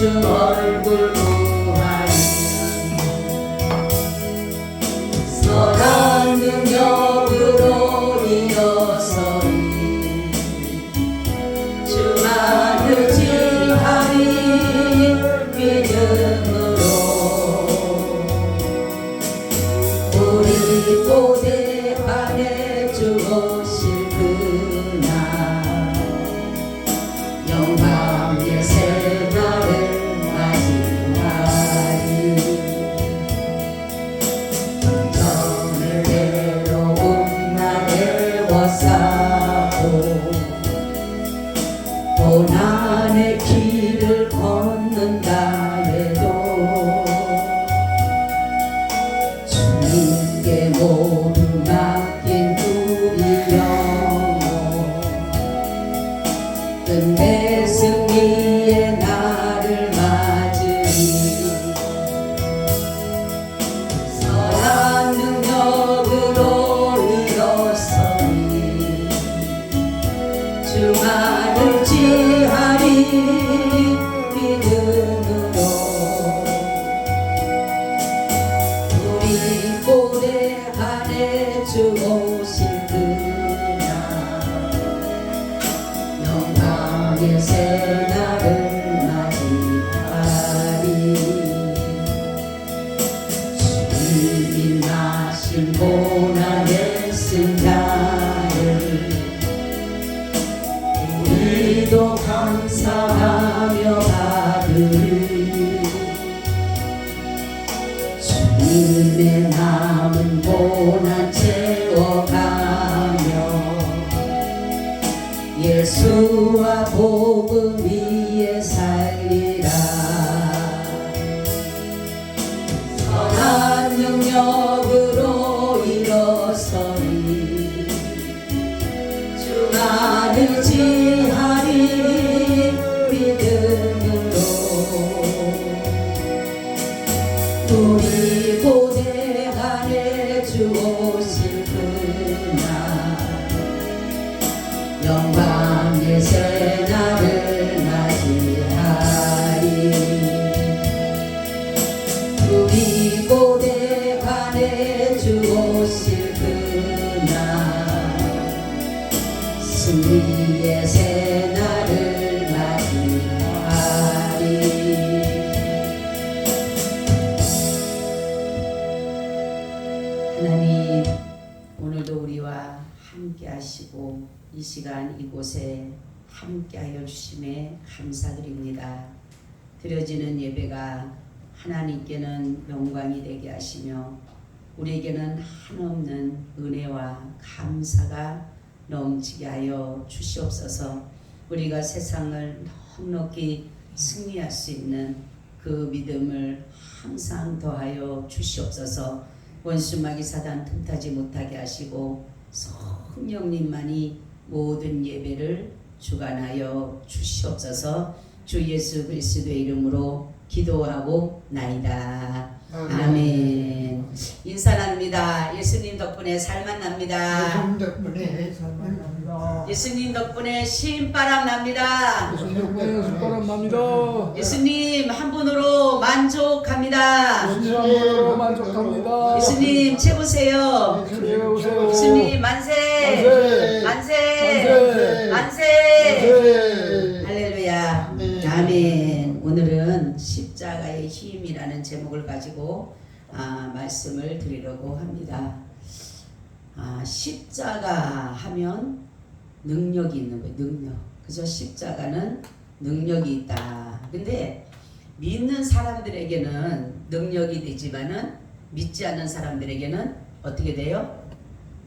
주 얼굴 보하니 선한 능력으로 일어서니 주만 의지하리 믿음으로 우리 고대 안에 주 오실 그날 영광의 새날을 맞이하리 전을 괴로운 날에 워싸고 고난의 길을 걷는다 해도 주님께 모두 맡긴 우리 영혼 끝내 승리의 날을 맞으리 선한 능력으로 일어서니 주만 의지하리 믿음으로 우리 고대 안에 주 오실 그날 영광의 새날을 맞이하리 주님 나신 고난의 승자를 우리도 감사하며 받으리 주님의 남은 고난 채워가며 예수와 복음 위에 살리라 선한 능력으로 일어서니 주만 의지하리 믿음으로 우리 고대 안에 주 오실 그날 영광의 새날을 맞이하리 우리 고대 안에 주 오실 그날 승리의 새날을 맞이하리 하나님 오늘도 우리와 함께 하시고 이 시간 이곳에 함께하여 주심에 감사드립니다. 드려지는 예배가 하나님께는 영광이 되게 하시며 우리에게는 한없는 은혜와 감사가 넘치게 하여 주시옵소서. 우리가 세상을 넉넉히 승리할 수 있는 그 믿음을 항상 더하여 주시옵소서. 원수마귀 사단 틈타지 못하게 하시고 성령님만이 모든 예배를 주관하여 주시옵소서. 주 예수 그리스도의 이름으로 기도하고 나이다. 아멘. 인사 나눕니다. 예수님 덕분에 살만 납니다. 예수님 덕분에 살만 납니다. 예수님 덕분에 신바람 납니다. 예수님 덕분에 신바람 납니다. 예수님 한 분으로 만족합니다. 예수님 한 분으로 만족합니다. 예수님 최고세요. 최고세요. 예수님 만세. 만세. 만세. 할렐루야. 아멘. 오늘은 십자가의 힘이라는 제목을 가지고 말씀을 드리려고 합니다. 십자가 하면 능력이 있는 거예요. 능력. 그죠? 십자가는 능력이 있다. 근데 믿는 사람들에게는 능력이 되지만은 믿지 않는 사람들에게는 어떻게 돼요?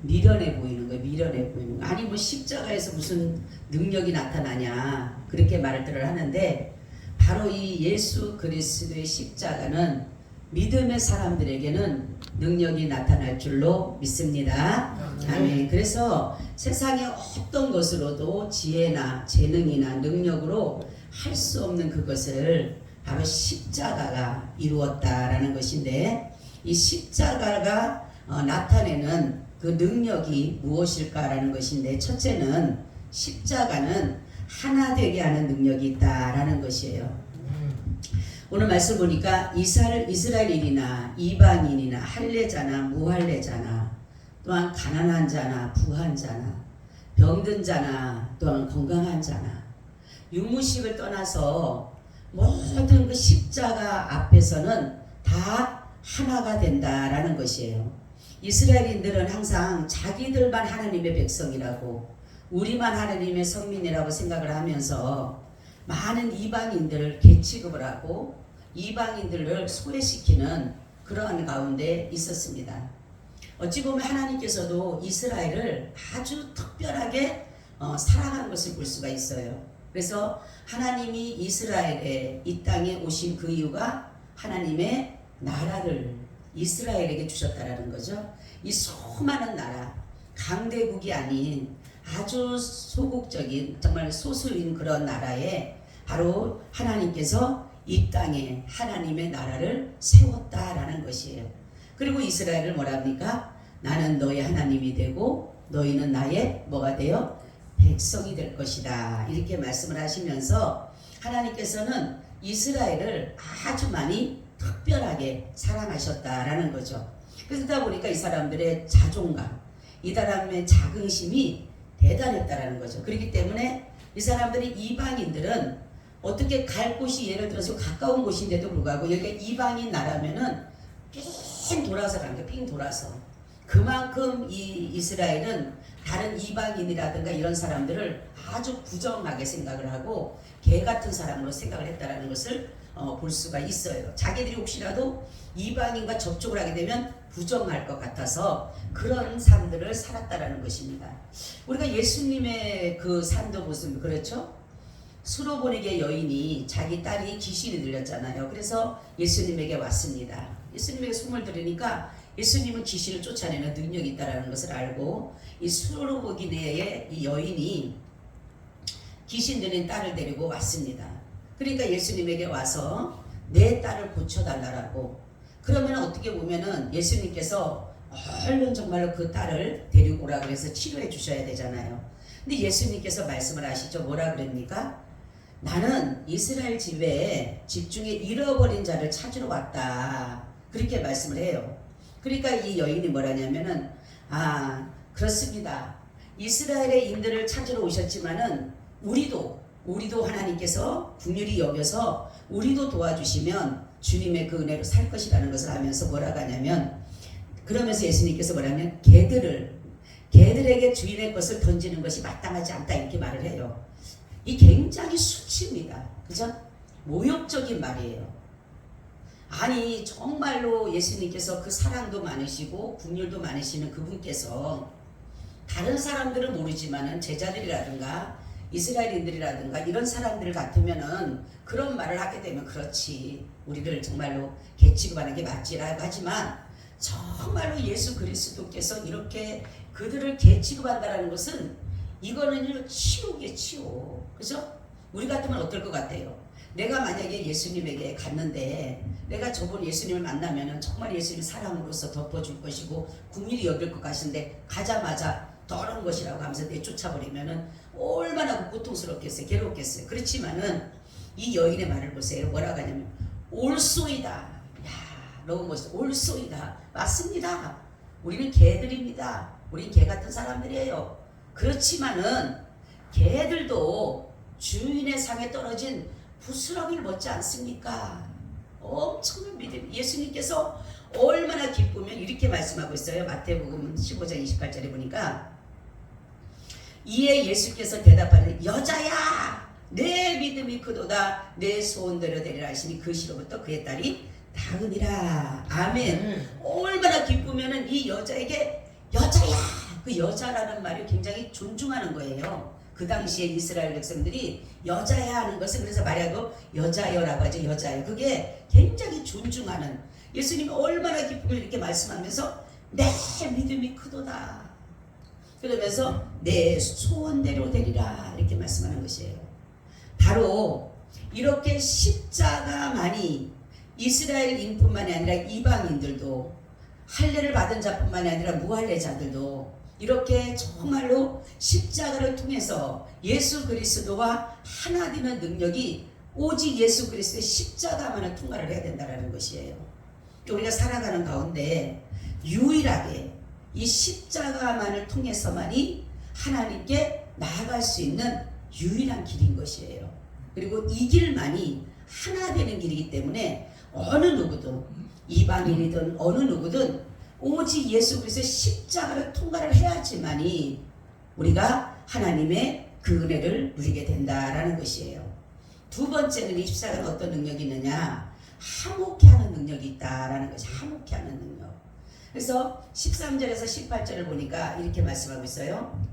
미련해 보이는 거예요. 미련해 보이는 거. 아니 뭐 십자가에서 무슨 능력이 나타나냐 그렇게 말들을 하는데 바로 이 예수 그리스도의 십자가는 믿음의 사람들에게는 능력이 나타날 줄로 믿습니다. 아멘. 그래서 세상의 어떤 것으로도 지혜나 재능이나 능력으로 할 수 없는 그것을 바로 십자가가 이루었다라는 것인데 이 십자가가 나타내는 그 능력이 무엇일까라는 것인데 첫째는 십자가는 하나 되게 하는 능력이 있다라는 것이에요. 오늘 말씀 보니까 이스라엘인이나 이방인이나 할례자나 무할례자나 또한 가난한 자나 부한 자나 병든 자나 또한 건강한 자나 육무식을 떠나서 모든 그 십자가 앞에서는 다 하나가 된다라는 것이에요. 이스라엘인들은 항상 자기들만 하나님의 백성이라고 우리만 하나님의 성민이라고 생각을 하면서 많은 이방인들을 개취급을 하고 이방인들을 소외시키는 그러한 가운데 있었습니다. 어찌 보면 하나님께서도 이스라엘을 아주 특별하게 사랑한 것을 볼 수가 있어요. 그래서 하나님이 이스라엘에 이 땅에 오신 그 이유가 하나님의 나라를 이스라엘에게 주셨다라는 거죠. 이 수많은 나라, 강대국이 아닌 아주 소국적인 정말 소수인 그런 나라에 바로 하나님께서 이 땅에 하나님의 나라를 세웠다라는 것이에요. 그리고 이스라엘을 뭐라 합니까? 나는 너의 하나님이 되고 너희는 나의 뭐가 되어? 백성이 될 것이다. 이렇게 말씀을 하시면서 하나님께서는 이스라엘을 아주 많이 특별하게 사랑하셨다라는 거죠. 그러다 보니까 이 사람들의 자존감, 이 사람의 자긍심이 대단했다라는 거죠. 그렇기 때문에 이 사람들이 이방인들은 어떻게 갈 곳이 예를 들어서 가까운 곳인데도 불구하고 여기가 이방인 나라면은 삥 돌아서 가는 거예요. 삥 돌아서. 그만큼 이 이스라엘은 다른 이방인이라든가 이런 사람들을 아주 부정하게 생각을 하고 개 같은 사람으로 생각을 했다라는 것을 볼 수가 있어요. 자기들이 혹시라도 이방인과 접촉을 하게 되면 부정할 것 같아서 그런 삶들을 살았다라는 것입니다. 우리가 예수님의 그 삶도 보시면 그렇죠? 수로보니게 여인이 자기 딸이 귀신이 들렸잖아요. 그래서 예수님에게 왔습니다. 예수님에게 숨을 들으니까 예수님은 귀신을 쫓아내는 능력이 있다는 것을 알고 이 수로보니게의 이 여인이 귀신 들린 딸을 데리고 왔습니다. 그러니까 예수님에게 와서 내 딸을 고쳐달라고. 그러면 어떻게 보면은 예수님께서 얼른 정말로 그 딸을 데리고 오라 그래서 치료해 주셔야 되잖아요. 근데 예수님께서 말씀을 하시죠. 뭐라 그럽니까? 나는 이스라엘 집 중에 잃어버린 자를 찾으러 왔다. 그렇게 말씀을 해요. 그러니까 이 여인이 뭐라냐면은 그렇습니다. 이스라엘의 인들을 찾으러 오셨지만은 우리도 하나님께서 긍휼히 여겨서 우리도 도와주시면 주님의 그 은혜로 살 것이라는 것을 하면서 뭐라고 하냐면 그러면서 예수님께서 뭐라면 개들에게 주인의 것을 던지는 것이 마땅하지 않다 이렇게 말을 해요. 이 굉장히 수치입니다. 그죠? 모욕적인 말이에요. 아니 정말로 예수님께서 그 사랑도 많으시고 긍휼도 많으시는 그분께서 다른 사람들은 모르지만은 제자들이라든가 이스라엘인들이라든가 이런 사람들 같으면은 그런 말을 하게 되면 그렇지 우리를 정말로 개취급하는 게 맞지라고 하지만 정말로 예수 그리스도께서 이렇게 그들을 개취급한다라는 것은 이거는 치욕이에요. 치욕. 그죠? 우리 같으면 어떨 것 같아요? 내가 만약에 예수님에게 갔는데 내가 저번 예수님을 만나면은 정말 예수님 사랑으로서 덮어줄 것이고 긍휼히 여길 것 같은데 가자마자 더러운 것이라고 하면서 내쫓아버리면은 얼마나 고통스럽겠어요. 괴롭겠어요. 그렇지만은 이 여인의 말을 보세요. 뭐라고 하냐면 올소이다. 야 너무 멋있어. 올소이다. 맞습니다. 우리는 개들입니다. 우린 개 같은 사람들이에요. 그렇지만은 개들도 주인의 상에 떨어진 부스러기를 먹지 않습니까? 엄청난 믿음. 예수님께서 얼마나 기쁘면 이렇게 말씀하고 있어요. 마태복음 15장 28절에 보니까 이에 예수께서 대답하는 여자야 내 믿음이 크도다 내 소원대로 되리라 하시니 그 시로부터 그의 딸이 나으니라. 아멘. 얼마나 기쁘면은 이 여자에게 여자야 그 여자라는 말이 굉장히 존중하는 거예요. 그 당시에 이스라엘 백성들이 여자야 하는 것은 그래서 말하고 여자여라고 하죠. 여자여. 그게 굉장히 존중하는 예수님이 얼마나 기쁘면 이렇게 말씀하면서 내 믿음이 크도다. 그러면서 내 소원대로 되리라 이렇게 말씀하는 것이에요. 바로 이렇게 십자가만이 이스라엘인뿐만이 아니라 이방인들도 할례를 받은 자뿐만이 아니라 무할례자들도 이렇게 정말로 십자가를 통해서 예수 그리스도와 하나 되는 능력이 오직 예수 그리스도의 십자가만을 통과를 해야 된다는 것이에요. 우리가 살아가는 가운데 유일하게 이 십자가만을 통해서만이 하나님께 나아갈 수 있는 유일한 길인 것이에요. 그리고 이 길만이 하나 되는 길이기 때문에 어느 누구든 이방인이든 어느 누구든 오직 예수 그리스도의 십자가를 통과를 해야지만이 우리가 하나님의 그 은혜를 누리게 된다라는 것이에요. 두 번째는 이 십자가는 어떤 능력이 있느냐? 화목케 하는 능력이 있다라는 것이 화목케 하는 능력. 그래서 13절에서 18절을 보니까 이렇게 말씀하고 있어요.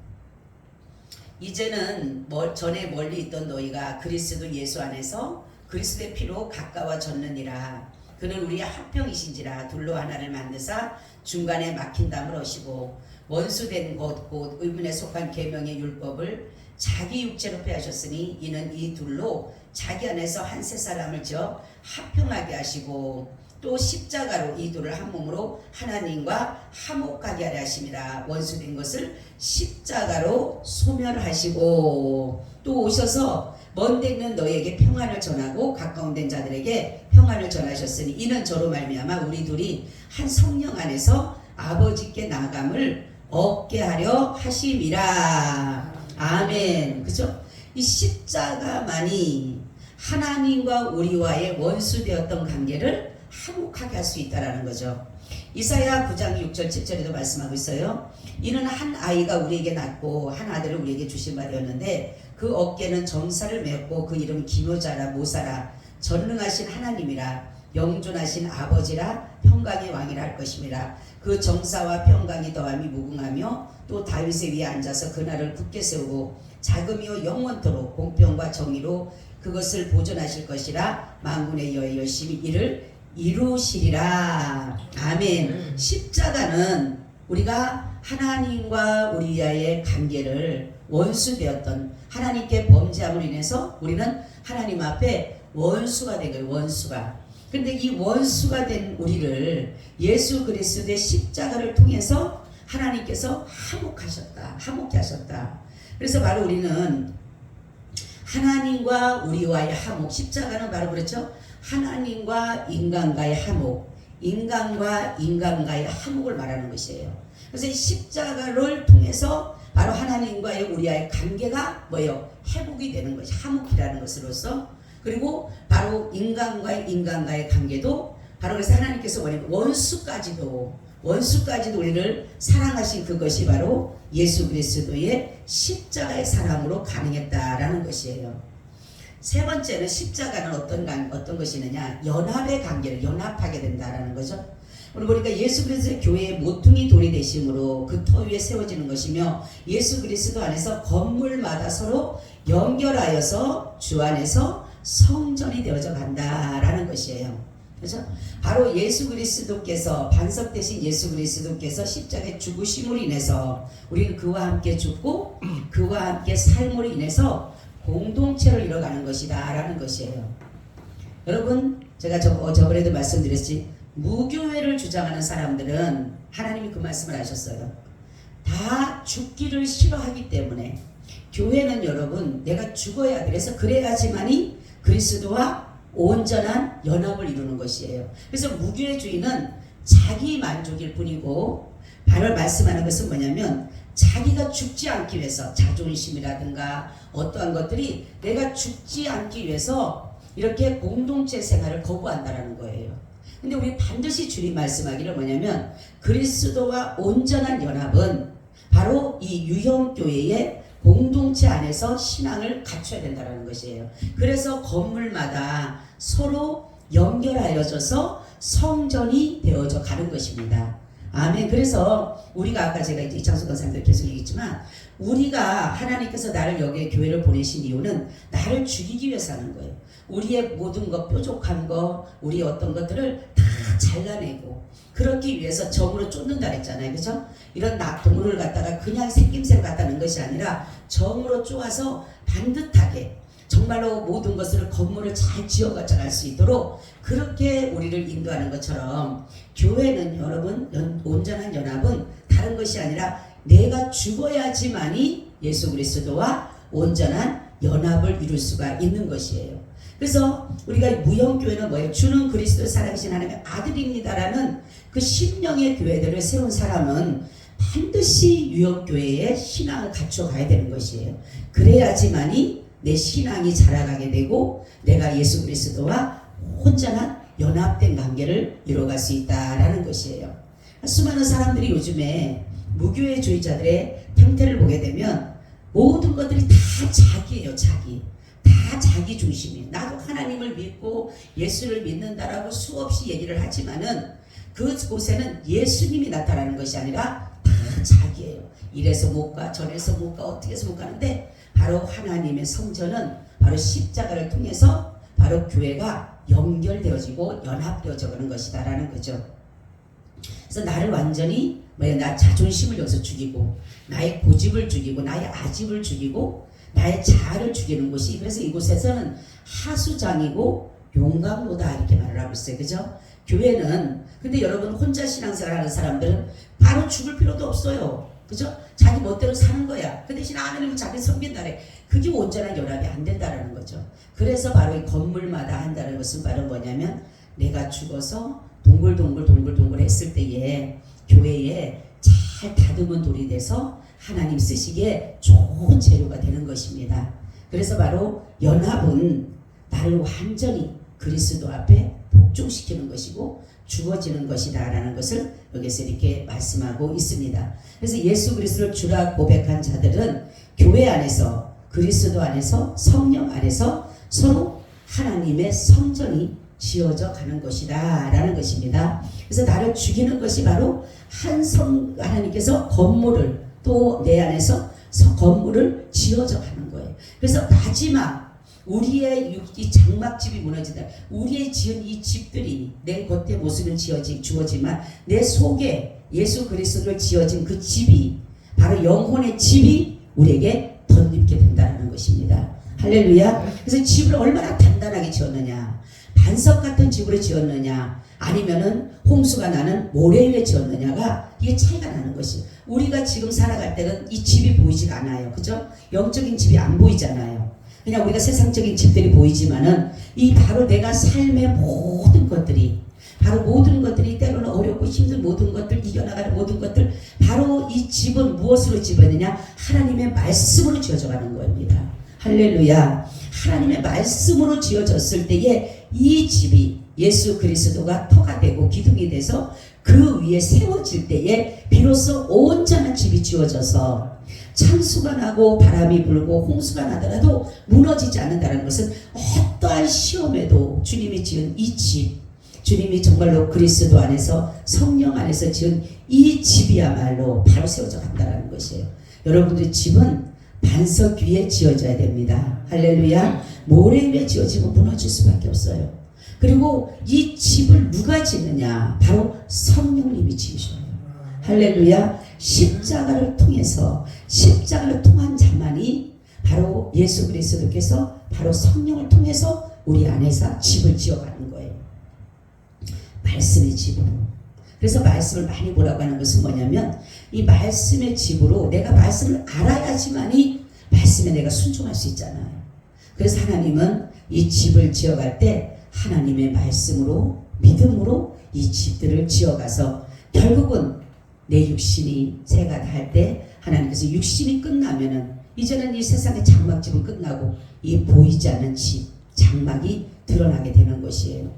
이제는 전에 멀리 있던 너희가 그리스도 예수 안에서 그리스도의 피로 가까워졌느니라. 그는 우리의 합병이신지라. 둘로 하나를 만드사 중간에 막힌 담을 하시고 원수된 것 곧 의문에 속한 계명의 율법을 자기 육체로 폐하셨으니 이는 이 둘로 자기 안에서 한 세 사람을 지어 합평하게 하시고 또 십자가로 이 둘을 한 몸으로 하나님과 화목하게 하려 하심이라. 원수된 것을 십자가로 소멸하시고 또 오셔서 먼데 있는 너희에게 평안을 전하고 가까운 된 자들에게 평안을 전하셨으니 이는 저로 말미암아 우리 둘이 한 성령 안에서 아버지께 나아감을 얻게 하려 하심이라. 아멘. 그죠? 이 십자가만이 하나님과 우리와의 원수되었던 관계를 화목하게 할 수 있다라는 거죠. 이사야 9장 6절 7절에도 말씀하고 있어요. 이는 한 아이가 우리에게 낳고 한 아들을 우리에게 주신 바 되었는데 그 어깨는 정사를 메었고 그 이름은 기묘자라 모사라 전능하신 하나님이라 영존하신 아버지라 평강의 왕이라 할 것임이라. 그 정사와 평강이 더함이 무궁하며 또 다윗의 위에 앉아서 그날을 굳게 세우고 자금이요 영원토록 공평과 정의로 그것을 보존하실 것이라. 만군의 여호와 열심히 이를 이루시리라. 아멘. 십자가는 우리가 하나님과 우리와의 관계를 원수되었던 하나님께 범죄함으로 인해서 우리는 하나님 앞에 원수가 된 거예요. 원수가. 그런데 이 원수가 된 우리를 예수 그리스도의 십자가를 통해서 하나님께서 화목케 하셨다. 그래서 바로 우리는 하나님과 우리와의 화목, 십자가는 바로 그렇죠. 하나님과 인간과의 화목, 인간과 인간과의 화목을 말하는 것이에요. 그래서 이 십자가를 통해서 바로 하나님과의 우리와의 관계가 뭐예요? 회복이 되는 것이 화목이라는 것으로서, 그리고 바로 인간과의 관계도 바로 그래서 하나님께서 원수까지도 우리를 사랑하신 그것이 바로 예수 그리스도의 십자가의 사랑으로 가능했다라는 것이에요. 세 번째는 십자가는 어떤 것이 있느냐? 연합의 관계를 연합하게 된다라는 거죠. 오늘 보니까 예수 그리스도의 교회의 모퉁이 돌이 되심으로 그 터 위에 세워지는 것이며 예수 그리스도 안에서 건물마다 서로 연결하여서 주 안에서 성전이 되어져 간다라는 것이에요. 그렇죠? 바로 예수 그리스도께서 반석 대신 예수 그리스도께서 십자가에 죽으심으로 인해서 우리는 그와 함께 죽고 그와 함께 삶으로 인해서 공동체를 이뤄가는 것이다 라는 것이에요. 여러분, 제가 저번에도 말씀드렸지, 무교회를 주장하는 사람들은 하나님이 그 말씀을 하셨어요. 다 죽기를 싫어하기 때문에 교회는 여러분 내가 죽어야 돼. 그래서 그래야지만이 그리스도와 온전한 연합을 이루는 것이에요. 그래서 무교회주의는 자기 만족일 뿐이고, 바로 말씀하는 것은 뭐냐면 자기가 죽지 않기 위해서 자존심이라든가 어떠한 것들이 내가 죽지 않기 위해서 이렇게 공동체 생활을 거부한다라는 거예요. 근데 우리 반드시 주님 말씀하기를 뭐냐면 그리스도와 온전한 연합은 바로 이 유형교회의 공동체 안에서 신앙을 갖춰야 된다는 것이에요. 그래서 건물마다 서로 연결하여져서 성전이 되어져 가는 것입니다. 아멘. 그래서 우리가 아까 제가 이제 이창수 권사님들 계속 얘기했지만 우리가 하나님께서 나를 여기에 교회를 보내신 이유는 나를 죽이기 위해서 하는 거예요. 우리의 모든 것, 뾰족한 거, 우리 어떤 것들을 다 잘라내고 그렇기 위해서 정으로 쫓는다 그랬잖아요. 그죠? 이런 동물을 갖다가 그냥 생김새로 갖다 놓은 것이 아니라 정으로 쪼아서 반듯하게 정말로 모든 것을 건물을 잘 지어가져 갈 수 있도록 그렇게 우리를 인도하는 것처럼 교회는 여러분 온전한 연합은 다른 것이 아니라 내가 죽어야지만이 예수 그리스도와 온전한 연합을 이룰 수가 있는 것이에요. 그래서 우리가 무형교회는 뭐예요? 주는 그리스도의 살아계신 하나님의 아들입니다라는 그 심령의 교회들을 세운 사람은 반드시 유형교회의 신앙을 갖춰가야 되는 것이에요. 그래야지만이 내 신앙이 자라가게 되고 내가 예수 그리스도와 혼전한 연합된 관계를 이뤄갈 수 있다라는 것이에요. 수많은 사람들이 요즘에 무교회주의자들의 행태를 보게 되면 모든 것들이 다 자기예요. 다 자기 중심이에요. 나도 하나님을 믿고 예수를 믿는다라고 수없이 얘기를 하지만은 그곳에는 예수님이 나타나는 것이 아니라 다 자기예요. 이래서 못 가, 저래서 못 가, 어떻게 해서 못 가는데 바로 하나님의 성전은 바로 십자가를 통해서 바로 교회가 연결되어지고 연합되어져 가는 것이다라는 거죠. 그래서 나를 완전히 나 자존심을 여기서 죽이고 나의 고집을 죽이고 나의 아집을 죽이고 나의 자아를 죽이는 곳이, 그래서 이곳에서는 하수장이고 용광로다 이렇게 말을 하고 있어요. 그죠? 교회는, 근데 여러분 혼자 신앙생활 하는 사람들은 바로 죽을 필요도 없어요. 그죠? 자기 멋대로 사는 거야. 그 대신 하나님은 자기 섬긴다래. 그게 온전한 연합이 안 된다라는 거죠. 그래서 바로 이 건물마다 한다는 것은 바로 뭐냐면 내가 죽어서 동글동글 했을 때에 교회에 잘 다듬은 돌이 돼서 하나님 쓰시기에 좋은 재료가 되는 것입니다. 그래서 바로 연합은 나를 완전히 그리스도 앞에 복종시키는 것이고 죽어지는 것이다 라는 것을 여기서 이렇게 말씀하고 있습니다. 그래서 예수 그리스도를 주라 고백한 자들은 교회 안에서, 그리스도 안에서, 성령 안에서 서로 하나님의 성전이 지어져 가는 것이다 라는 것입니다. 그래서 나를 죽이는 것이 바로 하나님께서 건물을, 또 내 안에서 건물을 지어져 가는 거예요. 그래서 마지막 우리의 이 장막집이 무너진다. 우리의 지은 이 집들이 내 겉에 모습은 주어지만 내 속에 예수 그리스도를 지어진 그 집이, 바로 영혼의 집이 우리에게 덧입게 된다는 것입니다. 할렐루야. 그래서 집을 얼마나 단단하게 지었느냐, 반석 같은 집으로 지었느냐, 아니면은 홍수가 나는 모래 위에 지었느냐가 이게 차이가 나는 것이. 우리가 지금 살아갈 때는 이 집이 보이지가 않아요. 그죠? 영적인 집이 안 보이잖아요. 그냥 우리가 세상적인 집들이 보이지만은 이 바로 내가 삶의 모든 것들이, 바로 모든 것들이 때로는 어렵고 힘든 모든 것들, 이겨나가는 모든 것들, 바로 이 집은 무엇으로 지어졌느냐? 하나님의 말씀으로 지어져 가는 겁니다. 할렐루야. 하나님의 말씀으로 지어졌을 때에 이 집이 예수 그리스도가 터가 되고 기둥이 돼서 그 위에 세워질 때에 비로소 온전한 집이 지어져서 찬수가 나고 바람이 불고 홍수가 나더라도 무너지지 않는다는 것은 어떠한 시험에도 주님이 지은 이 집, 주님이 정말로 그리스도 안에서 성령 안에서 지은 이 집이야말로 바로 세워져 간다는 것이에요. 여러분들의 집은 반석 위에 지어져야 됩니다. 할렐루야. 모래 위에 지어지면 무너질 수밖에 없어요. 그리고 이 집을 누가 짓느냐? 바로 성령님이 지으셔요. 할렐루야. 십자가를 통해서, 십자가를 통한 자만이 바로 예수 그리스도께서 바로 성령을 통해서 우리 안에서 집을 지어가는 거예요. 말씀의 집으로. 그래서 말씀을 많이 보라고 하는 것은 뭐냐면 이 말씀의 집으로 내가 말씀을 알아야지만이 말씀에 내가 순종할 수 있잖아요. 그래서 하나님은 이 집을 지어갈 때 하나님의 말씀으로, 믿음으로 이 집들을 지어가서 결국은 내 육신이 새가 달 때 하나님께서 육신이 끝나면은 이제는 이 세상의 장막집은 끝나고 이 보이지 않는 집, 장막이 드러나게 되는 것이에요.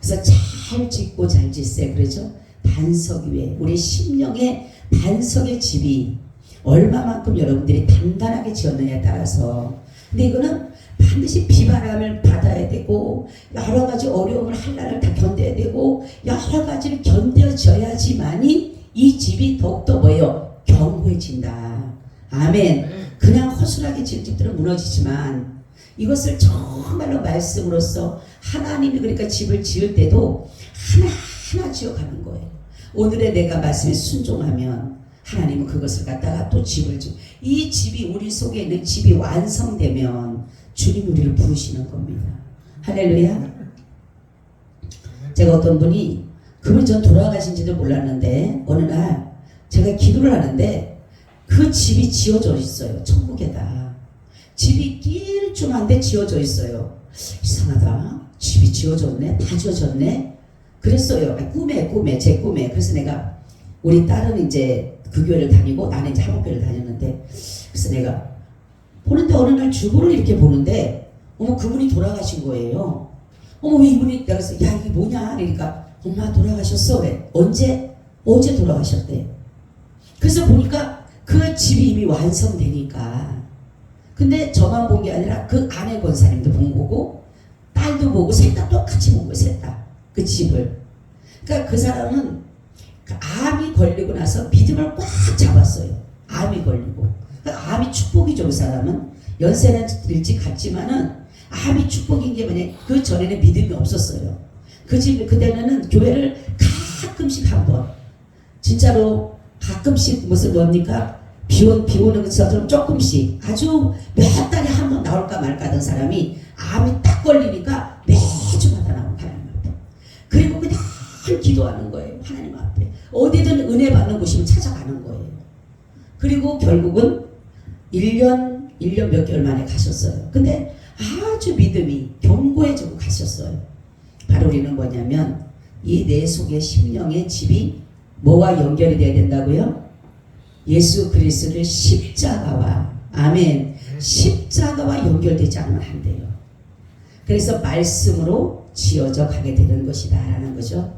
그래서 잘 짓고 잘 짓세, 그러죠? 반석 위에, 우리 심령의 반석의 집이 얼마만큼 여러분들이 단단하게 지었느냐에 따라서. 근데 이거는 반드시 비바람을 받아야 되고 여러 가지 어려움을 한날을 다 견뎌야 되고 여러 가지를 견뎌져야지만이 이 집이 더욱더 뭐예요? 견고해진다. 아멘. 그냥 허술하게 지은 집들은 무너지지만 이것을 정말로 말씀으로써 하나님이, 그러니까 집을 지을 때도 하나하나 지어가는 거예요. 오늘의 내가 말씀에 순종하면 하나님은 그것을 갖다가 또 집을 지어, 이 집이, 우리 속에 있는 집이 완성되면 주님 우리를 부르시는 겁니다. 할렐루야. 제가 어떤 분이, 그분이 전 돌아가신지도 몰랐는데 어느 날 제가 기도를 하는데 그 집이 지어져 있어요. 천국에다. 집이 낄 좀 한데 지어져 있어요. 이상하다. 집이 지어졌네. 다 지어졌네. 그랬어요. 제 꿈에. 그래서 내가 우리 딸은 이제 그 교회를 다니고 나는 이제 한국교회를 다녔는데 그래서 내가 보는데 어느 날 주보를 이렇게 보는데 어머 그분이 돌아가신 거예요. 어머 왜 이분이 내가 그래서 야 이게 뭐냐 그러니까 엄마 돌아가셨어. 왜? 언제? 어제 돌아가셨대. 그래서 보니까 그 집이 이미 완성되니까 근데 저만 본 게 아니라 그 아내 권사님도 본 거고 딸도 보고 셋 다 똑같이 본 거예요. 셋 다. 그 집을. 그러니까 그 사람은 그 암이 걸리고 나서 믿음을 꽉 잡았어요. 암이 걸리고. 그러니까 암이 축복이죠. 그 사람은. 연세는 일찍 갔지만은 암이 축복인 게 뭐냐. 그 전에는 믿음이 없었어요. 그 집, 그때는 교회를 가끔씩 한 번. 진짜로 가끔씩 무슨 뭡니까? 비 오는 것처럼 조금씩 아주 몇 달에 한 번 나올까 말까 하던 사람이 암이 딱 걸리니까 매주마다 나오는 하나님 앞에. 그리고 그냥 기도하는 거예요. 하나님 앞에. 어디든 은혜 받는 곳이면 찾아가는 거예요. 그리고 결국은 1년 몇 개월 만에 가셨어요. 근데 아주 믿음이 견고해지고 가셨어요. 바로 우리는 뭐냐면 이 내 속의 심령의 집이 뭐와 연결이 돼야 된다고요? 예수 그리스도의 십자가와 아멘 십자가와 연결되지 않으면 안 돼요. 그래서 말씀으로 지어져 가게 되는 것이다 라는 거죠.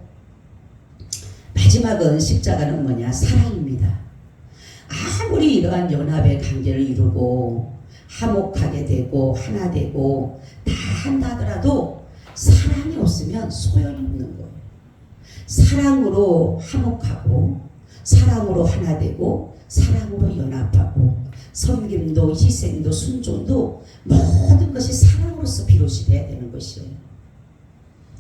마지막은 십자가는 뭐냐? 사랑입니다. 아무리 이러한 연합의 관계를 이루고 화목하게 되고 하나 되고 다 한다 하더라도 사랑이 없으면 소용이 없는 거예요. 사랑으로 화목하고 사랑으로 하나 되고 사랑으로 연합하고 섬김도 희생도 순종도 모든 것이 사랑으로서 비롯이 돼야 되는 것이에요.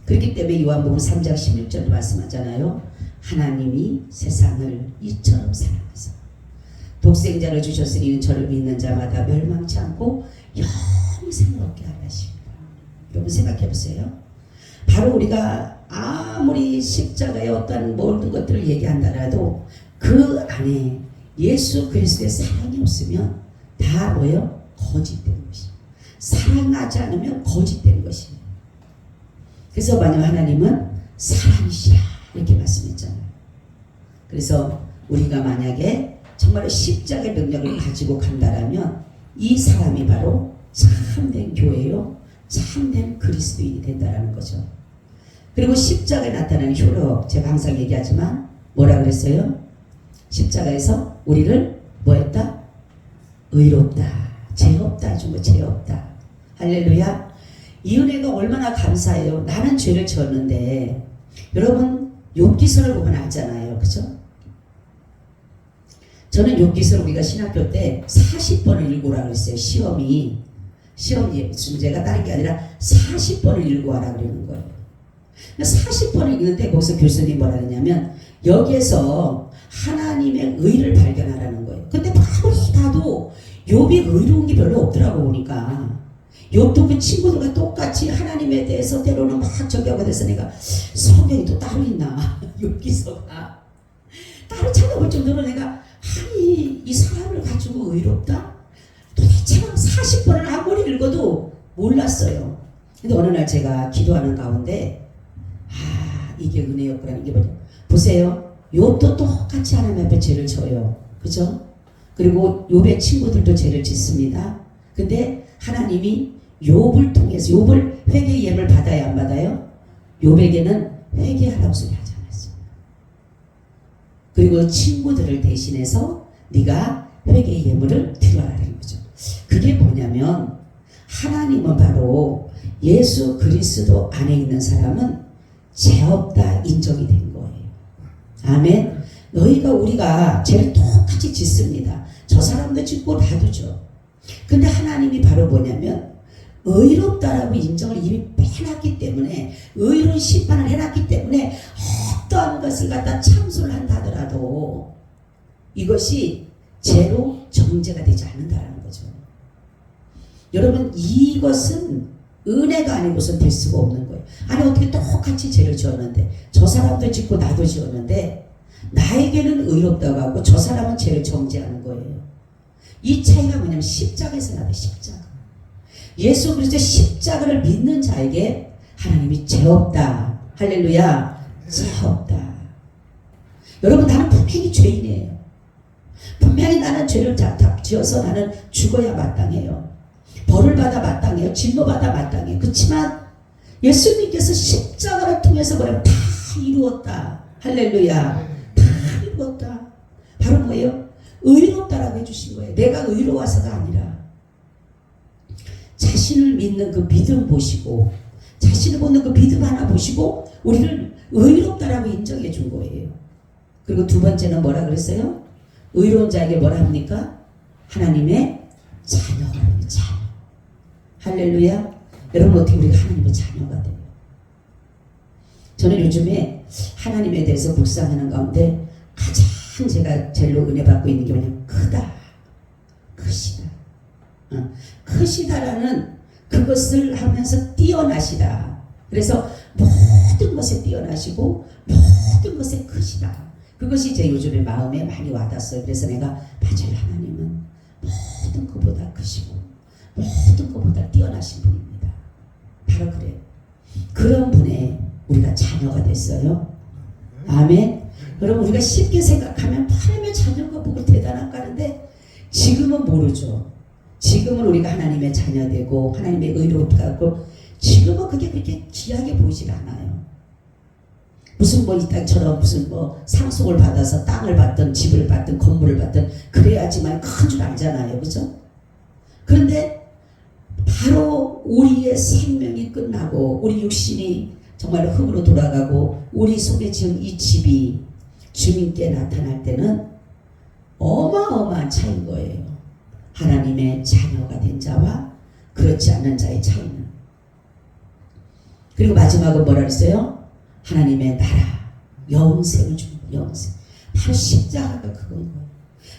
그렇기 때문에 요한복음 3장 16절도 말씀하잖아요. 하나님이 세상을 이처럼 사랑하사 독생자를 주셨으니 이는 저를 믿는 자마다 멸망치 않고 영생을 얻게 하려 하십니다. 여러분 생각해 보세요. 바로 우리가 아무리 십자가의 어떤 모든 것들을 얘기한다라도 그 안에 예수 그리스도의 사랑이 없으면 다 뭐예요? 거짓되는 것이에요. 사랑하지 않으면 거짓되는 것이에요. 그래서 만약 하나님은 사랑이시라 이렇게 말씀했잖아요. 그래서 우리가 만약에 정말 십자가의 능력을 가지고 간다라면 이 사람이 바로 참된 교회요, 참된 그리스도인이 된다라는 거죠. 그리고 십자가에 나타나는 효력, 제가 항상 얘기하지만 뭐라 그랬어요? 십자가에서 우리를 뭐 했다? 의롭다, 죄 없다 해준 거, 죄 없다. 할렐루야. 이 은혜가 얼마나 감사해요. 나는 죄를 지었는데 여러분 욥기서를 보면 알잖아요. 그죠? 저는 욥기서를 우리가 신학교 때 40번을 읽으라고 그랬어요. 시험 문제가 다른 게 아니라 40번을 읽어와라 그러는 거예요. 40번을 읽는데 거기서 교수님이 뭐라 그러냐면 여기에서 하나님의 의를 발견하라는 거예요. 근데 아무리 봐도 욥이 의로운 게 별로 없더라고 보니까. 욥도 그 친구들과 똑같이 하나님에 대해서 때로는 막 저기하고 돼서 내가 성경이 또 따로 있나 욥기서가 따로 찾아볼 정도로 내가 아니 이 사람을 가지고 의롭다? 도대체 40번을 아무리 읽어도 몰랐어요. 근데 어느 날 제가 기도하는 가운데 이게 은혜였구나. 이게 뭐죠? 보세요. 욥도 똑같이 하나님 앞에 죄를 져요. 그죠? 그리고 욥의 친구들도 죄를 짓습니다. 근데 하나님이 욥을 통해서 욥을 회개의 예물 받아야 안 받아요? 욥에게는 회개하라고 소리 하지 않았어요. 그리고 친구들을 대신해서 네가 회개의 예물을 드려라는 거죠. 그게 뭐냐면 하나님은 바로 예수 그리스도 안에 있는 사람은 죄 없다 인정이 된 거예요. 아멘. 우리가 죄를 똑같이 짓습니다. 저 사람도 짓고 나도 져. 근데 하나님이 바로 뭐냐면 의롭다라고 인정을 이미 해놨기 때문에 의로운 심판을 해놨기 때문에 어떠한 것을 갖다 참소를 한다 하더라도 이것이 죄로 정죄가 되지 않는다는 거죠. 여러분 이것은 은혜가 아니고선 될 수가 없는 거예요. 아니 어떻게 똑같이 죄를 지었는데 저 사람도 짓고 나도 지었는데 나에게는 의롭다고 하고 저 사람은 죄를 정죄하는 거예요. 이 차이가 뭐냐면 십자가에서 나와요. 십자가. 예수 그리스도 십자가를 믿는 자에게 하나님이 죄 없다. 할렐루야. 죄 없다. 여러분, 나는 분명히 죄인이에요. 분명히 나는 죄를 지어서 나는 죽어야 마땅해요. 벌을 받아 마땅해요. 진노받아 마땅해요. 그렇지만 예수님께서 십자가를 통해서 뭐라고 다 이루었다. 할렐루야. 다 이루었다. 바로 뭐예요? 의롭다라고 해주신 거예요. 내가 의로워서가 아니라 자신을 믿는 그 믿음 보시고, 자신을 보는 그 믿음 하나 보시고 우리를 의롭다라고 인정해 준 거예요. 그리고 두 번째는 뭐라 그랬어요? 의로운 자에게 뭐라 합니까? 하나님의 자녀가 돼요. 자녀. 할렐루야. 여러분, 어떻게 우리가 하나님의 자녀가 돼요? 저는 요즘에 하나님에 대해서 묵상하는 가운데 가장 제가 제일로 은혜 받고 있는 게 뭐냐면 크다, 크시다, 크시다라는 그것을 하면서 뛰어나시다. 그래서 모든 것에 뛰어나시고 모든 것에 크시다. 그것이 제 요즘에 마음에 많이 와닿았어요. 그래서 내가 맞아요, 하나님은 모든 것보다 크시고 모든 것보다 뛰어나신 분입니다. 바로 그래요. 그런 분의 우리가 자녀가 됐어요. 아멘. 여러분, 우리가 쉽게 생각하면 하나님의 자녀가 보고 대단한가 하는데 지금은 모르죠. 지금은 우리가 하나님의 자녀되고 하나님의 의롭다고 지금은 그게 그렇게 귀하게 보이질 않아요. 무슨 뭐 이 땅처럼 무슨 뭐 상속을 받아서 땅을 받든 집을 받든 건물을 받든 그래야지만 큰 줄 알잖아요. 그죠? 그런데 바로 우리의 생명이 끝나고 우리 육신이 정말 흙으로 돌아가고 우리 속에 지은 이 집이 주님께 나타날 때는 어마어마한 차이인 거예요. 하나님의 자녀가 된 자와 그렇지 않은 자의 차이는. 그리고 마지막은 뭐라 그랬어요? 하나님의 나라, 영생을 주는 거예요. 영생. 바로 십자가가 그건 거예요.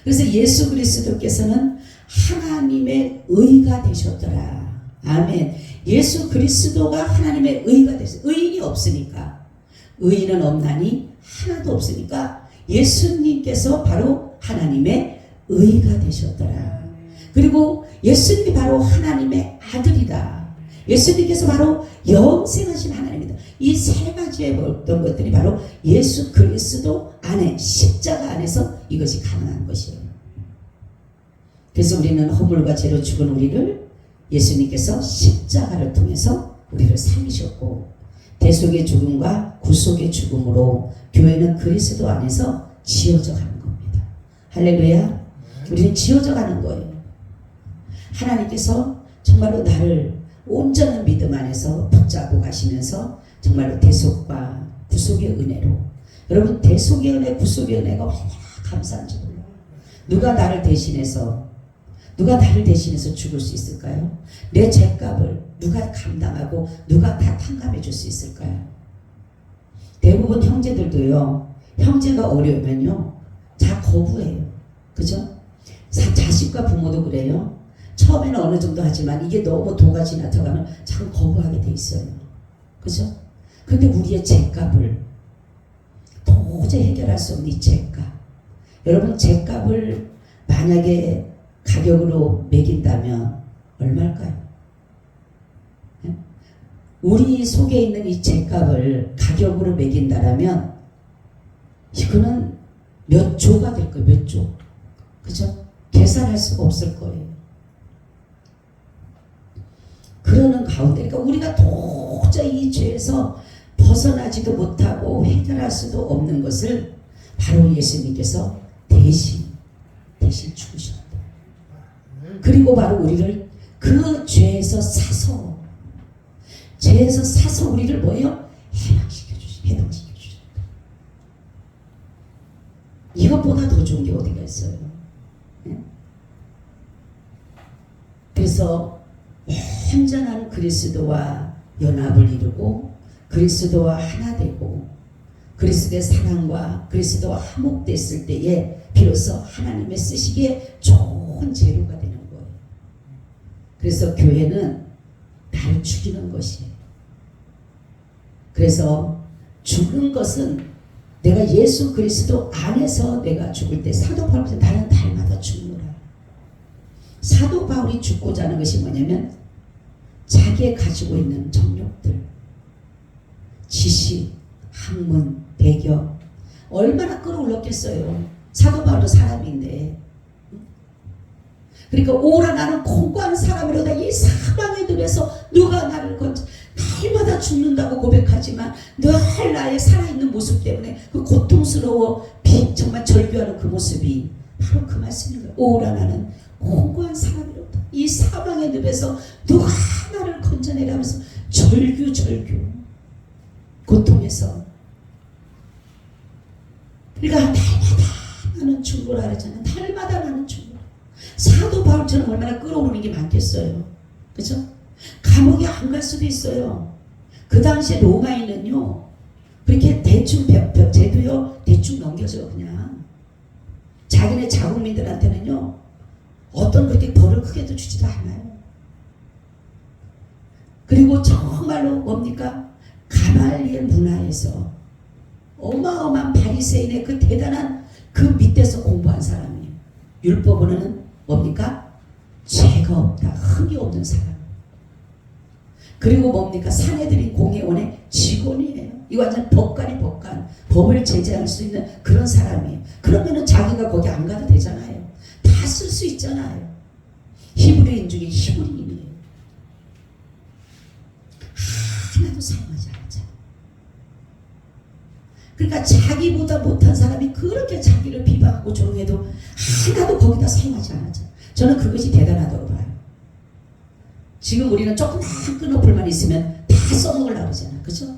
그래서 예수 그리스도께서는 하나님의 의가 되셨더라. 아멘. 예수 그리스도가 하나님의 의가 되셨어요. 의인이 없으니까. 의인은 없나니 하나도 없으니까 예수님께서 바로 하나님의 의가 되셨더라. 그리고 예수님이 바로 하나님의 아들이다. 예수님께서 바로 영생하신 하나님이다. 이 세 가지의 어떤 것들이 바로 예수 그리스도 안에, 십자가 안에서 이것이 가능한 것이에요. 그래서 우리는 허물과 죄로 죽은 우리를 예수님께서 십자가를 통해서 우리를 살리셨고, 대속의 죽음과 구속의 죽음으로 교회는 그리스도 안에서 지어져 가는 겁니다. 할렐루야. 우리는 지어져 가는 거예요. 하나님께서 정말로 나를 온전한 믿음 안에서 붙잡고 가시면서 정말로 대속과 구속의 은혜로, 여러분 대속의 은혜, 구속의 은혜가 얼마나 감사한지 몰라요. 누가 나를 대신해서 죽을 수 있을까요? 내 죄값을 누가 감당하고 누가 다 탕감해 줄 수 있을까요? 대부분 형제들도요, 형제가 어려우면요 다 거부해요. 그죠? 자식과 부모도 그래요. 처음에는 어느 정도 하지만 이게 너무 도가 지나쳐가면 자꾸 거부하게 돼 있어요. 그죠? 근데 우리의 죄값을 도저히 해결할 수 없는 이 죄값, 여러분 죄값을 만약에 가격으로 매긴다면 얼마일까요? 네? 우리 속에 있는 이 죄값을 가격으로 매긴다라면 이거는 몇 조가 될 거예요. 몇 조. 그죠? 계산할 수가 없을 거예요. 그러는 가운데, 그러니까 우리가 도저히 이 죄에서 벗어나지도 못하고 해결할 수도 없는 것을 바로 예수님께서 대신 죽으셨다. 그리고 바로 우리를 그 죄에서 사서 우리를 뭐예요? 해방시켜주셨다. 이것보다 더 좋은 게 어디가 있어요? 네? 그래서 온전한 그리스도와 연합을 이루고 그리스도와 하나 되고 그리스도의 사랑과 그리스도와 화목됐을 때에 비로소 하나님의 쓰시기에 좋은 재료가 되는 거예요. 그래서 교회는 나를 죽이는 것이에요. 그래서 죽는 것은 내가 예수 그리스도 안에서 내가 죽을 때, 사도 바울이 나는 달마다 죽노라. 사도 바울이 죽고자 하는 것이 뭐냐면 자기의 가지고 있는 정력들, 지식, 학문, 배경 얼마나 끌어올렸겠어요. 사도 바울도 사람인데. 그러니까 오라 나는 공고한 사람이로다. 이 사망의 늪에서 누가 나를 건져. 날마다 죽는다고 고백하지만 늘 나의 살아있는 모습 때문에 그 고통스러워 정말 절규하는 그 모습이 바로 그 말씀입니다. 오라 나는 공고한 사람이로다. 이 사망의 늪에서 누가 나를 건져내라면서 절규 고통에서. 그러니까 날마다 나는 죽으라 그랬잖아요. 날마다 나는 죽으라. 사도 바울처럼 얼마나 끌어오르는 게 많겠어요. 그죠? 감옥에 안 갈 수도 있어요. 그 당시에 로마인은요 그렇게 대충 제도요 대충 넘겨줘요. 그냥 자기네 자국민들한테는요 어떤 그렇게 벌을 크게도 주지도 않아요. 그리고 정말로 뭡니까? 가말리엘 문화에서 어마어마한 바리새인의 그 대단한 그 밑에서 공부한 사람이에요. 율법으로는 뭡니까? 죄가 없다. 흠이 없는 사람. 그리고 뭡니까? 사내들인 공회원의 직원이에요. 이 완전 법관이 법관. 법을 제재할 수 있는 그런 사람이에요. 그러면은 자기가 거기 안 가도 되잖아요. 다 쓸 수 있잖아요. 히브리인 중에 히브리인이에요. 하나도 사용하지 않잖아요. 그러니까 자기보다 못한 사람이 그렇게 자기를 비방하고 조롱해도 하나도 거기다 사용하지 않았죠. 저는 그것이 대단하다고 봐요. 지금 우리는 조금만 끊어볼만 있으면 다 써먹으려고 그러잖아요. 그죠?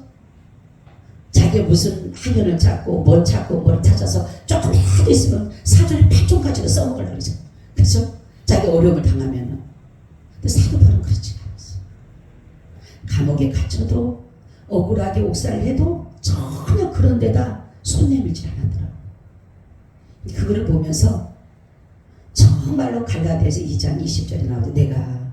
자기 무슨 학연을 찾고 뭘 찾고 뭘 찾아서 조금만 있으면 사전에 8종까지도 써먹으려고 그러죠. 그죠? 자기 어려움을 당하면은. 근데 사도 바울은 그렇지 않았어요. 감옥에 갇혀도 억울하게 옥살을 해도 전혀 그런 데다 손 내밀지 않았더라고요. 그거를 보면서 정말로 갈라디아서 2장 20절에 나오죠. 내가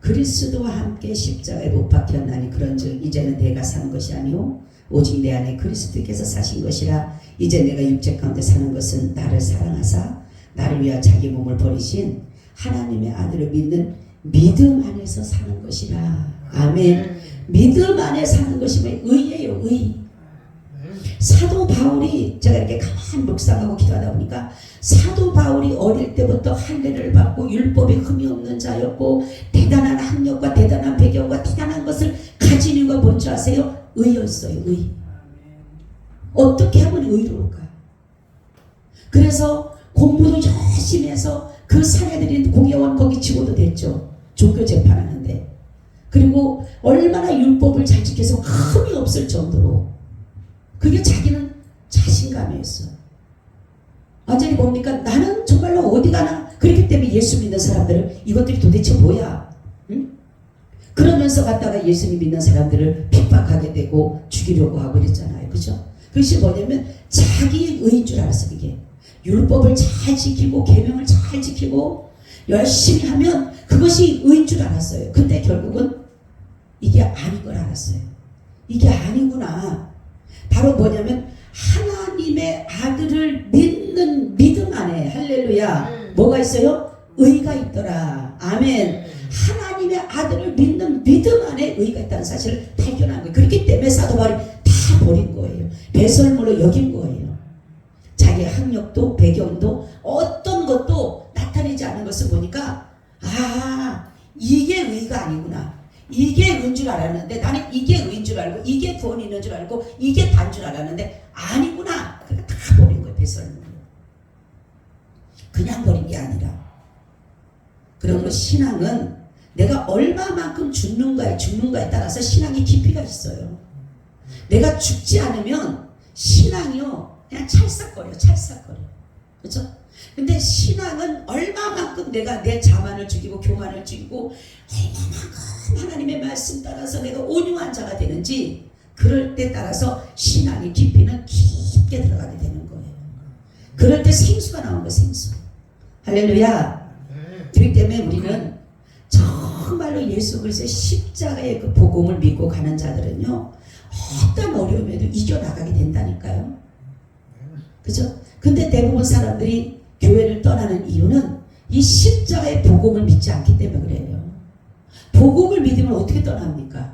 그리스도와 함께 십자가에 못 박혔나니 그런즉 이제는 내가 사는 것이 아니오 오직 내 안에 그리스도께서 사신 것이라. 이제 내가 육체 가운데 사는 것은 나를 사랑하사 나를 위하여 자기 몸을 버리신 하나님의 아들을 믿는 믿음 안에서 사는 것이라. 아멘. 믿음 안에 사는 것이 뭐 의예요. 의. 사도 바울이 제가 이렇게 가만히 묵상하고 기도하다 보니까 사도 바울이 어릴 때부터 할례를 받고 율법에 흠이 없는 자였고 대단한 학력과 대단한 배경과 대단한 것을 가진 이유가 뭔지 아세요? 의였어요. 의. 어떻게 하면 의로울까요? 그래서 공부도 열심히 해서 그 사내들인 공회원 거기 직원도 됐죠. 종교 재판하는데. 그리고 얼마나 율법을 잘 지켜서 흠이 없을 정도로 그게 자기는 자신감이었어요. 완전히 뭡니까? 나는 정말로 어디 가나. 그렇기 때문에 예수 믿는 사람들은 이것들이 도대체 뭐야? 응? 그러면서 갔다가 예수 믿는 사람들을 핍박하게 되고 죽이려고 하고 그랬잖아요. 그죠? 그것이 뭐냐면 자기의 의인 줄 알았어. 이게 율법을 잘 지키고 계명을 잘 지키고 열심히 하면 그것이 의인 줄 알았어요. 근데 결국은 이게 아닌 걸 알았어요. 이게 아니구나. 바로 뭐냐면 하나님의 아들을 믿는 믿음 안에 할렐루야 뭐가 있어요? 의가 있더라. 아멘. 하나님의 아들을 믿는 믿음 안에 의가 있다는 사실을 발견한 거예요. 그렇기 때문에 사도 바울이 다 버린 거예요. 배설물로 여긴 거예요. 자기의 학력도 배경도 어떤 것도 나타내지 않은 것을 보니까 아 이게 의가 아니구나. 이게 의인 줄 알았는데 나는 이게 의인 줄 알고 이게 구원이 있는 줄 알고 이게 단 줄 알았는데 아니구나. 그러니까 다 버린 거예요. 배설물로. 그냥 버린 게 아니라. 그러므로 신앙은 내가 얼마만큼 죽는가에 따라서 신앙의 깊이가 있어요. 내가 죽지 않으면 신앙이요 그냥 찰싹거려. 그렇죠? 근데 신앙은 얼마만큼 내가 내 자만을 죽이고 교만을 죽이고 얼마만큼 하나님의 말씀 따라서 내가 온유한 자가 되는지 그럴 때 따라서 신앙의 깊이는 깊게 들어가게 되는 거예요. 그럴 때 생수가 나온 거예요. 생수. 할렐루야. 그렇기 때문에 우리는 정말로 예수 그리스도의 십자가의 그 복음을 믿고 가는 자들은요 어떤 어려움에도 이겨나가게 된다니까요. 그죠? 근데 대부분 사람들이 교회를 떠나는 이유는 이 십자가의 복음을 믿지 않기 때문에 그래요. 복음을 믿으면 어떻게 떠납니까?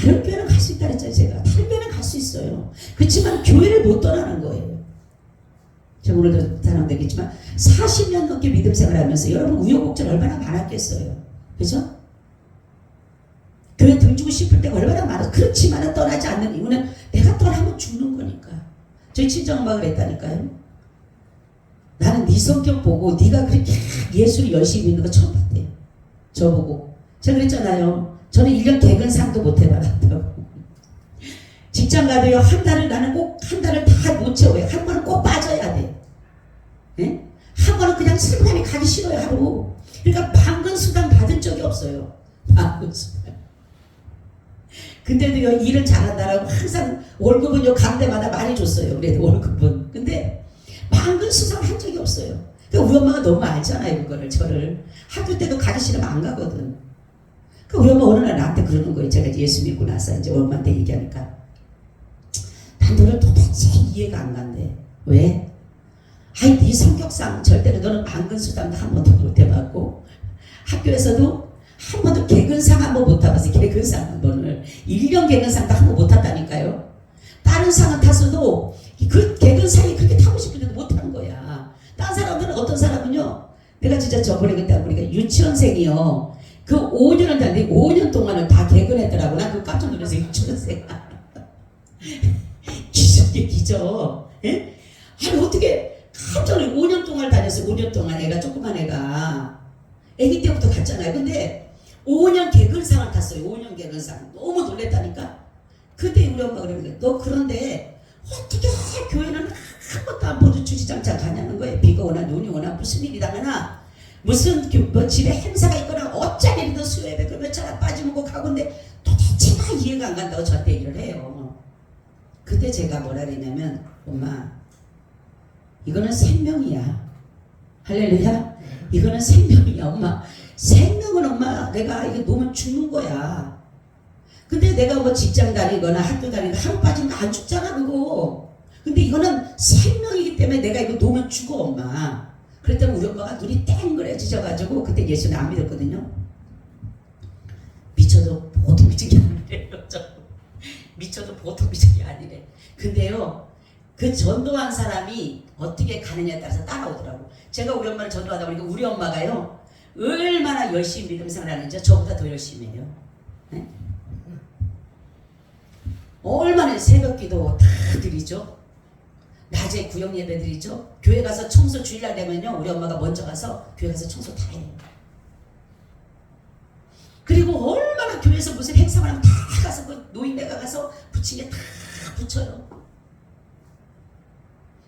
다른 교회는 갈 수 있다 그랬잖아요. 제가 다른 교회는 갈 수 있어요. 그렇지만 교회를 못 떠나는 거예요. 제가 오늘도 사람되겠지만 40년 넘게 믿음 생활하면서 여러분 우여곡절 얼마나 많았겠어요. 그죠? 교회 등지고 싶을 때가 얼마나 많아서 그렇지만 떠나지 않는 이유는 내가 떠나면 죽는 거니까. 저희 친정엄마가 그랬다니까요. 나는 네 성격 보고 네가 그렇게 예수를 열심히 믿는 거 처음 봤대요. 저보고. 제가 그랬잖아요. 저는 1년 개근상도 못 해봤다고. 직장 가도요. 한 달을 나는 꼭 한 달을 다 못 채워요. 한 번은 꼭 빠져야 돼. 예? 한 번은 그냥 슬픔이 가기 싫어요. 하루. 그러니까 방근수당 받은 적이 없어요. 방근수당. 근데도요 일을 잘한다라고 항상 월급은요 강대마다 많이 줬어요. 그래도 월급은. 근데 방근수당 한 적이 없어요. 그러니까 우리 엄마가 너무 알잖아요. 그거를. 저를 학교 때도 가기 싫으면 안 가거든. 그 우리 엄마 어느 날 나한테 그러는 거예요. 제가 예수 믿고 나서 이제 엄마한테 얘기하니까 난 너를 도대체 이해가 안 간대. 왜? 아이 네 성격상 절대로 너는 방근수당도 한 번도 못 해봤고 학교에서도 한 번도 개근상 한 번 못 타봤어요. 개근상 한 번을 1년 개근상도 한 번 못 탔다니까요. 다른 상은 탔어도 그 개근상이 그렇게 타고 싶은데도 못 타는 거야. 다른 사람들은 어떤 사람은요. 내가 진짜 저번에 그때 보니까 유치원생이요. 그 5년을 다는데 5년 동안을 다 개근했더라고. 난 그거 깜짝 놀라서 유치원생. 기적이야 기적. 예? 아니 어떻게 깜짝 놀라 5년 동안 다녔어요. 5년 동안 애가 조그만 애가. 애기 때부터 갔잖아요. 근데 5년 개근상을 탔어요. 5년 개근상. 너무 놀랬다니까. 그때 우리 엄마가 그러는 거예요. 너 그런데 어떻게 교회는 아무것도 안 보고 주지장창 가냐는 거예요. 비가 오나 눈이 오나 무슨 일이 당하나 무슨 뭐 집에 행사가 있거나 어쩐 일이든 수요예배 그러면 차라 빠지고 가고인데 도대체가 이해가 안 간다고 저한테 얘기를 해요. 그때 제가 뭐라 그랬냐면 엄마 이거는 생명이야. 할렐루야. 이거는 생명이야. 엄마 생명은 엄마 내가 이거 놓으면 죽는 거야. 근데 내가 뭐 직장 다니거나 학교 다니거나 하루 빠지면 안 죽잖아 그거. 근데 이거는 생명이기 때문에 내가 이거 놓으면 죽어 엄마. 그랬더니 우리 엄마가 눈이 땡그레지셔가지고 그때 예수는 안 믿었거든요. 미쳐도 보통 미친 게 아니래요. 미쳐도 보통 미친 게 아니래. 근데요 그 전도한 사람이 어떻게 가느냐에 따라서 따라오더라고. 제가 우리 엄마를 전도하다 보니까 우리 엄마가요 얼마나 열심히 믿음 생활하는지 저보다 더 열심히 해요. 네? 얼마나 새벽기도 다 드리죠. 낮에 구역 예배 드리죠. 교회 가서 청소 주일날 되면요 우리 엄마가 먼저 가서 교회 가서 청소 다 해요. 그리고 얼마나 교회에서 무슨 행사만 하면 다 가서 그 노인네가 가서 부치게 다 붙여요.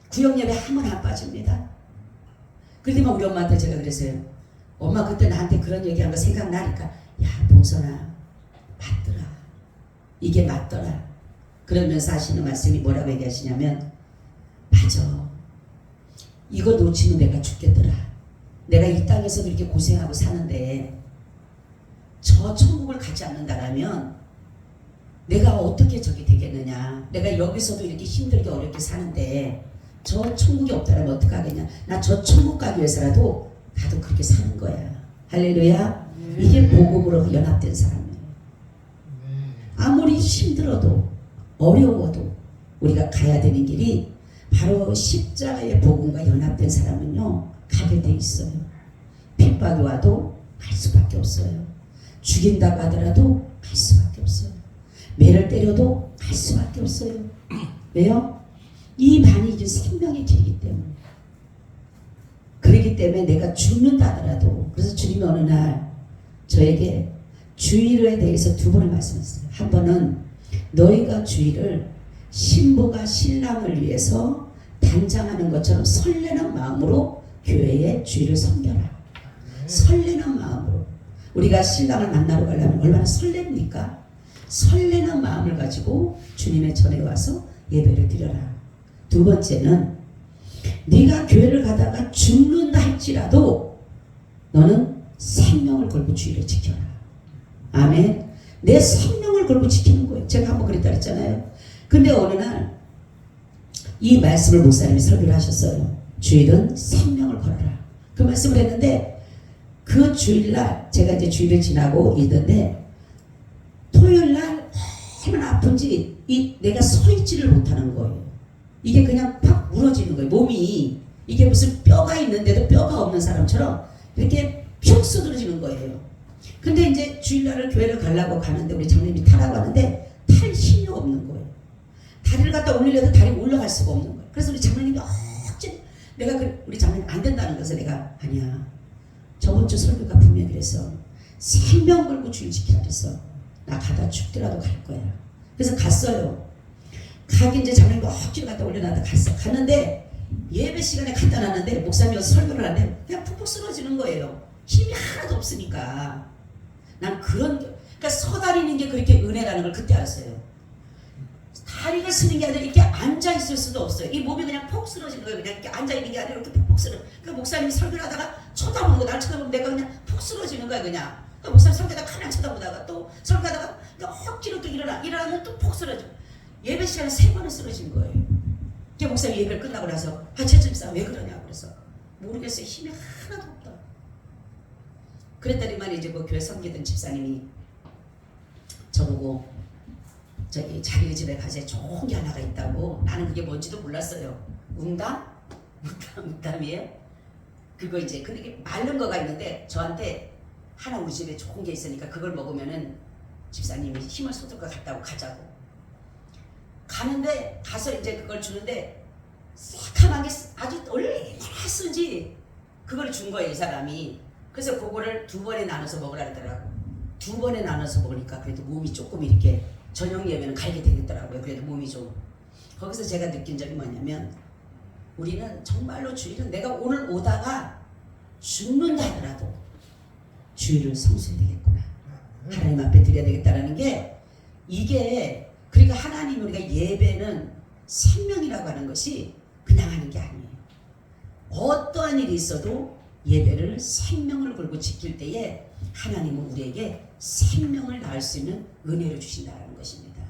구역 예배 한 번 안 빠집니다. 그러더니 우리 엄마한테 제가 그랬어요. 엄마 그때 나한테 그런 얘기한 거 생각나니까 야 봉선아 맞더라. 이게 맞더라. 그러면서 하시는 말씀이 뭐라고 얘기하시냐면 맞아. 이거 놓치면 내가 죽겠더라. 내가 이 땅에서도 이렇게 고생하고 사는데 저 천국을 가지 않는다라면 내가 어떻게 저기 되겠느냐. 내가 여기서도 이렇게 힘들게 어렵게 사는데 저 천국이 없다면 어떡하겠냐. 나 저 천국 가기 위해서라도 나도 그렇게 사는 거야. 할렐루야. 이게 복음으로 연합된 사람이에요. 아무리 힘들어도 어려워도 우리가 가야 되는 길이 바로 십자가의 복음과 연합된 사람은요 가게 돼 있어요. 핍박이 와도 갈 수밖에 없어요. 죽인다고 하더라도 갈 수밖에 없어요. 매를 때려도 갈 수밖에 없어요. 왜요? 이 반이 이제 생명의 길이기 때문에. 그렇기 때문에 내가 죽는다 하더라도. 그래서 주님이 어느 날 저에게 주일에 대해서 두 번을 말씀했어요. 한 번은 너희가 주일을 신부가 신랑을 위해서 단장하는 것처럼 설레는 마음으로 교회에 주일을 섬겨라. 설레는 마음으로. 우리가 신랑을 만나러 가려면 얼마나 설렙니까? 설레는 마음을 가지고 주님의 전에 와서 예배를 드려라. 두 번째는 네가 교회를 가다가 죽는다 할지라도 너는 생명을 걸고 주의를 지켜라. 아멘. 내 생명을 걸고 지키는 거예요. 제가 한번 그랬다 그랬잖아요. 근데 어느 날 이 말씀을 목사님이 설교를 하셨어요. 주일은 생명을 걸어라. 그 말씀을 했는데 그 그 주일날 제가 이제 주일을 지나고 있는데 토요일날 얼마나 아픈지 내가 서 있지를 못하는 거예요. 이게 그냥 팍 무너지는 거예요. 몸이 이게 무슨 뼈가 있는데도 뼈가 없는 사람처럼 이렇게 푹 쓰러지는 거예요. 근데 이제 주일날을 교회를 가려고 가는데 우리 장님이 타라고 하는데 탈 힘이 없는 거예요. 다리를 갖다 올리려도 다리 올라갈 수가 없는 거예요. 그래서 우리 장모님이 억지 내가 우리 장모님 안 된다는 것을 내가 아니야. 저번 주 설교가 분명히 그래서 생명 걸고 주일 지키라 그랬어. 나 가다 죽더라도 갈 거야. 그래서 갔어요. 가기 이제 장모님이 억지로 갖다 올려놨다 갔어. 갔는데 예배 시간에 갖다 놨는데 목사님이 설교를 하는데 그냥 푹푹 쓰러지는 거예요. 힘이 하나도 없으니까. 난 그러니까 서다리는 게 그렇게 은혜라는 걸 그때 알았어요. 다리가 쓰는 게 아니라 이렇게 앉아 있을 수도 없어요. 이 몸이 그냥 폭 쓰러지는 거예요. 그냥 이렇게 앉아 있는 게 아니라 이렇게 폭 쓰러. 그러니까 목사님이 설교를 하다가 쳐다보는 거, 날 쳐다보면 내가 그냥 폭 쓰러지는 거야 그냥. 그러니까 목사님 설교하다가 가만히 쳐다보다가 또 설교하다가 억지로 또 일어나면 또 폭 쓰러져. 예배 시간에 3번은 쓰러진 거예요. 그러니까 목사님 예배를 끝나고 나서 최천집사 왜 그러냐고 그래서 모르겠어요. 힘이 하나도 없다. 그랬더니만 이제 그 교회 섬기던 집사님이 저보고 저기 자기 집에 가서 좋은 게 하나가 있다고. 나는 그게 뭔지도 몰랐어요. 웅담이에요. 그거 이제 근데 이게 마른 거가 있는데 저한테 하나 우리 집에 좋은 게 있으니까 그걸 먹으면은 집사님이 힘을 쏟을 것 같다고 가자고. 가는데 가서 이제 그걸 주는데 새카맣게 아주 얼마나 쓴지 그걸 준 거예요 이 사람이. 그래서 그거를 2번에 나눠서 먹으라 그러더라고. 2번에 나눠서 먹으니까 그래도 몸이 조금 이렇게 저녁 예배는 갈게 되겠더라고요. 그래도 몸이 좀. 거기서 제가 느낀 점이 뭐냐면 우리는 정말로 주일은 내가 오늘 오다가 죽는다 하더라도 주일을 성수해야 되겠구나. 하나님 앞에 드려야 되겠다라는 게 이게 그러니까 하나님 우리가 예배는 생명이라고 하는 것이 그냥 하는 게 아니에요. 어떠한 일이 있어도 예배를 생명을 걸고 지킬 때에 하나님은 우리에게 생명을 낳을 수 있는 은혜를 주신다는 것입니다.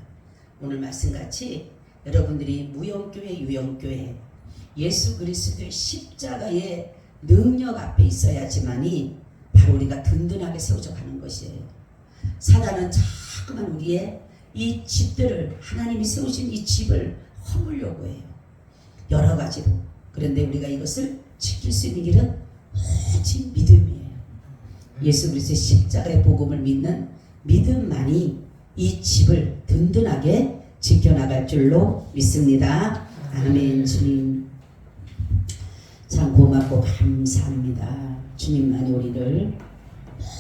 오늘 말씀같이 여러분들이 무형교회 유형교회 예수 그리스도의 십자가의 능력 앞에 있어야지만이 바로 우리가 든든하게 세워져 가는 것이에요. 사단은 자꾸만 우리의 이 집들을 하나님이 세우신 이 집을 허물려고 해요. 여러 가지로. 그런데 우리가 이것을 지킬 수 있는 길은 오직 믿음이에요. 예수 그리스도의 십자가의 복음을 믿는 믿음만이 이 집을 든든하게 지켜나갈 줄로 믿습니다. 아멘. 주님 참 고맙고 감사합니다. 주님만이 우리를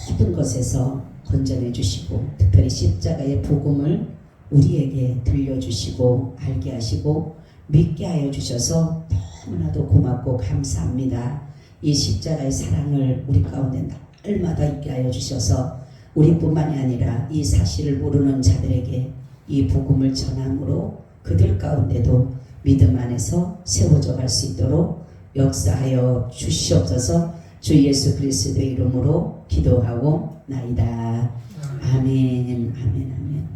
모든 것에서 건져내 주시고 특별히 십자가의 복음을 우리에게 들려주시고 알게 하시고 믿게 하여 주셔서 너무나도 고맙고 감사합니다. 이 십자가의 사랑을 우리 가운데 날마다 있게 하여 주셔서 우리뿐만이 아니라 이 사실을 모르는 자들에게 이 복음을 전함으로 그들 가운데도 믿음 안에서 세워져 갈 수 있도록 역사하여 주시옵소서. 주 예수 그리스도의 이름으로 기도하고 나이다. 아멘. 아멘. 아멘.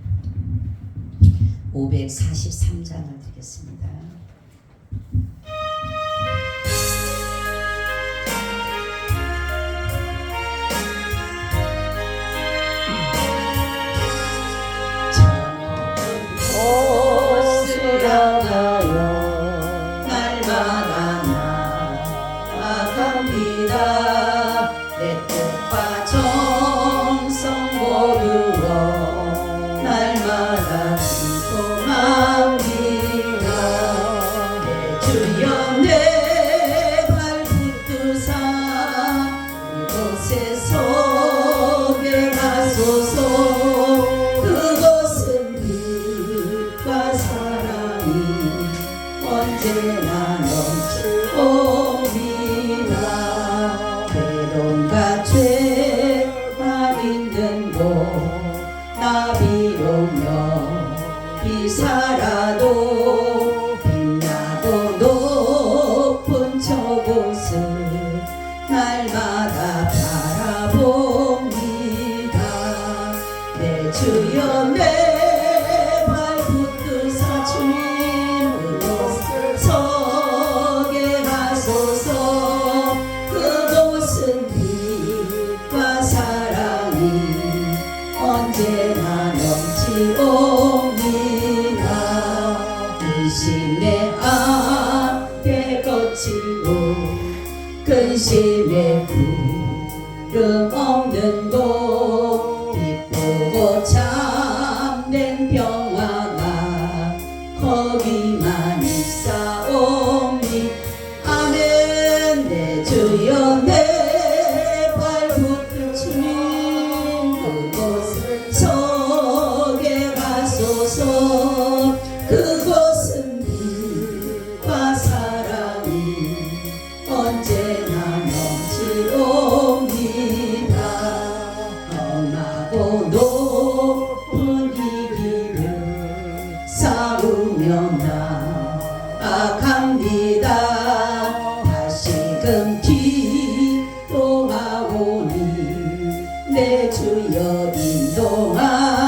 543장을 드리겠습니다. 아침에 구름 없는 곳 기쁘고 참된 평화가 거기만 있사옵니 아멘 내 주여 내 발붙이는 그곳 속에 가소서 그곳은 빛과 사랑이 언제나 넘치옵니다 험하고 높은 이 길을 싸우며 나아갑니다 다시금 기도하오니 내 주여 인도하